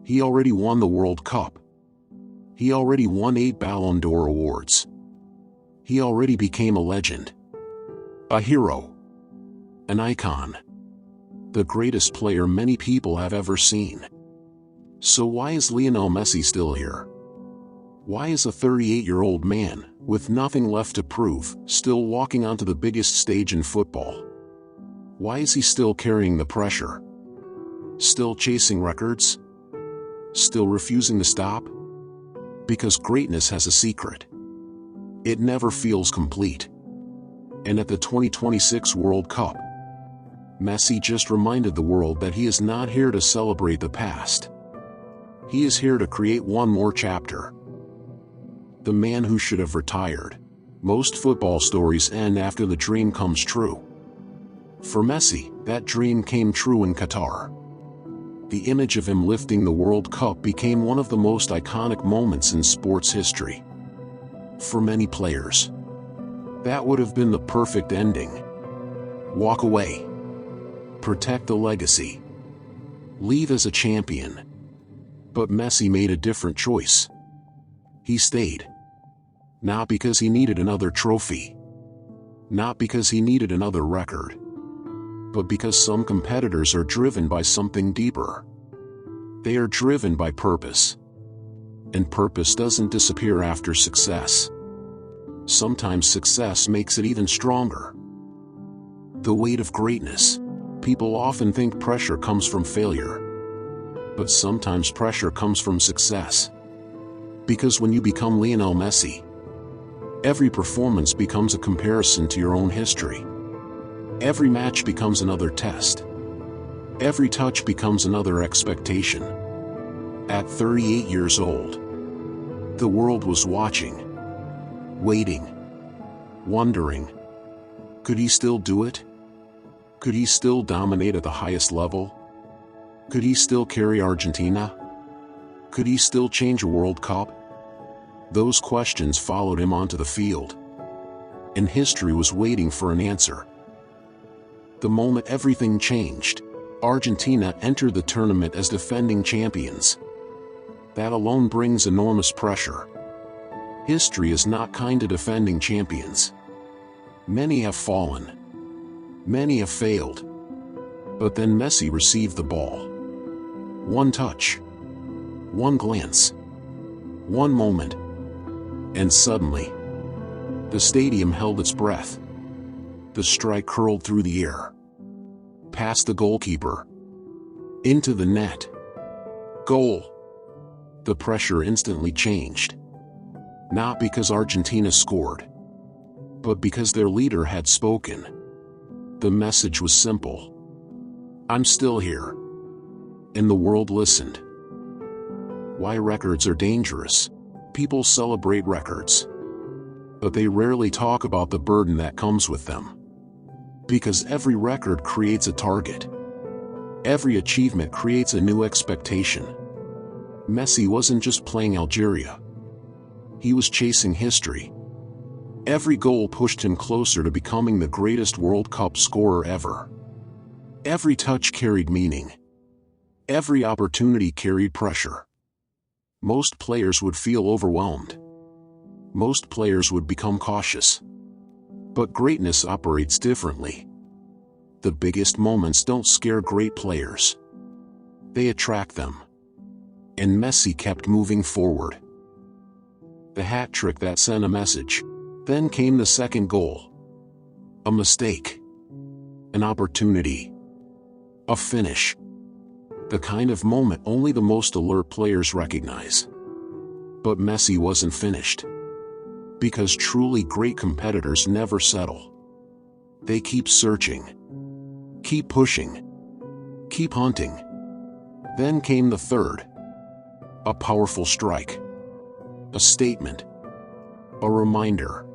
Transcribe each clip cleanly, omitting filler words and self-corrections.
He already won the World Cup. He already won 8 Ballon d'Or awards. He already became a legend. A hero. An icon. The greatest player many people have ever seen. So why is Lionel Messi still here? Why is a 38-year-old man, with nothing left to prove, still walking onto the biggest stage in football? Why is he still carrying the pressure? Still chasing records? Still refusing to stop? Because greatness has a secret. It never feels complete. And at the 2026 World Cup, Messi just reminded the world that he is not here to celebrate the past. He is here to create one more chapter. The man who should have retired. Most football stories end after the dream comes true. For Messi, that dream came true in Qatar. The image of him lifting the World Cup became one of the most iconic moments in sports history. For many players, that would have been the perfect ending. Walk away. Protect the legacy. Leave as a champion. But Messi made a different choice. He stayed. Not because he needed another trophy. Not because he needed another record. But because some competitors are driven by something deeper. They are driven by purpose. And purpose doesn't disappear after success. Sometimes success makes it even stronger. The weight of greatness. People often think pressure comes from failure. But sometimes pressure comes from success. Because when you become Lionel Messi, every performance becomes a comparison to your own history. Every match becomes another test. Every touch becomes another expectation. At 38 years old, the world was watching, waiting, wondering, could he still do it? Could he still dominate at the highest level? Could he still carry Argentina? Could he still change a World Cup? Those questions followed him onto the field. And history was waiting for an answer. The moment everything changed, Argentina entered the tournament as defending champions. That alone brings enormous pressure. History is not kind to defending champions. Many have fallen. Many have failed. But then Messi received the ball. One touch. One glance. One moment. And suddenly, the stadium held its breath. The strike curled through the air. Past the goalkeeper. Into the net. Goal. The pressure instantly changed. Not because Argentina scored, but because their leader had spoken. The message was simple. I'm still here. And the world listened. Why records are dangerous. People celebrate records, but they rarely talk about the burden that comes with them. Because every record creates a target. Every achievement creates a new expectation. Messi wasn't just playing Algeria. He was chasing history. Every goal pushed him closer to becoming the greatest World Cup scorer ever. Every touch carried meaning. Every opportunity carried pressure. Most players would feel overwhelmed. Most players would become cautious. But greatness operates differently. The biggest moments don't scare great players. They attract them. And Messi kept moving forward. The hat trick that sent a message. Then came the second goal. A mistake. An opportunity. A finish. The kind of moment only the most alert players recognize. But Messi wasn't finished. Because truly great competitors never settle. They keep searching. Keep pushing. Keep hunting. Then came the third. A powerful strike. A statement. A reminder.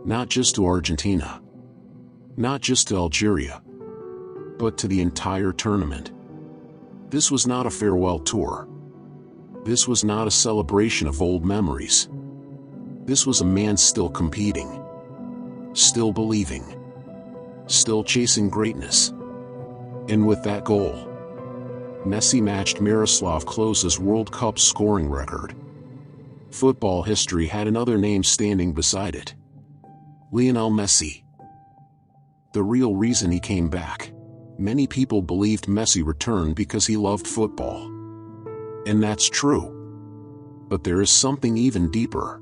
Not just to Argentina. Not just to Algeria. But to the entire tournament. This was not a farewell tour. This was not a celebration of old memories. This was a man still competing. Still believing. Still chasing greatness. And with that goal, Messi matched Miroslav Klose's World Cup scoring record. Football history had another name standing beside it. Lionel Messi. The real reason he came back. Many people believed Messi returned because he loved football. And that's true. But there is something even deeper.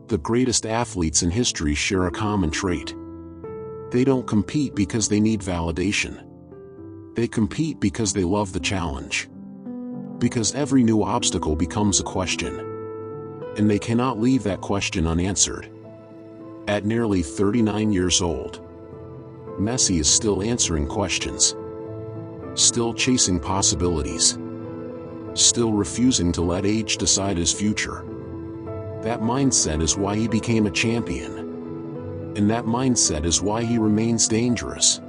The greatest athletes in history share a common trait. They don't compete because they need validation. They compete because they love the challenge. Because every new obstacle becomes a question. And they cannot leave that question unanswered. At nearly 39 years old, Messi is still answering questions. Still chasing possibilities. Still refusing to let age decide his future. That mindset is why he became a champion. And that mindset is why he remains dangerous.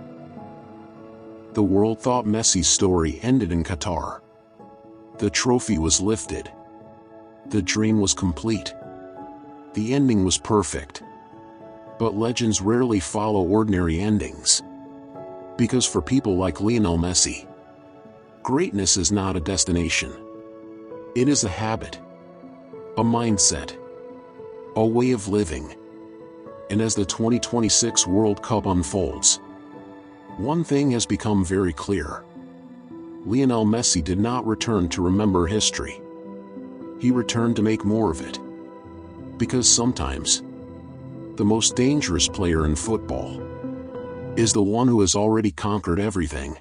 The world thought Messi's story ended in Qatar. The trophy was lifted. The dream was complete. The ending was perfect. But legends rarely follow ordinary endings. Because for people like Lionel Messi, greatness is not a destination. It is a habit. A mindset. A way of living. And as the 2026 World Cup unfolds, one thing has become very clear. Lionel Messi did not return to remember history. He returned to make more of it. Because sometimes, the most dangerous player in football is the one who has already conquered everything.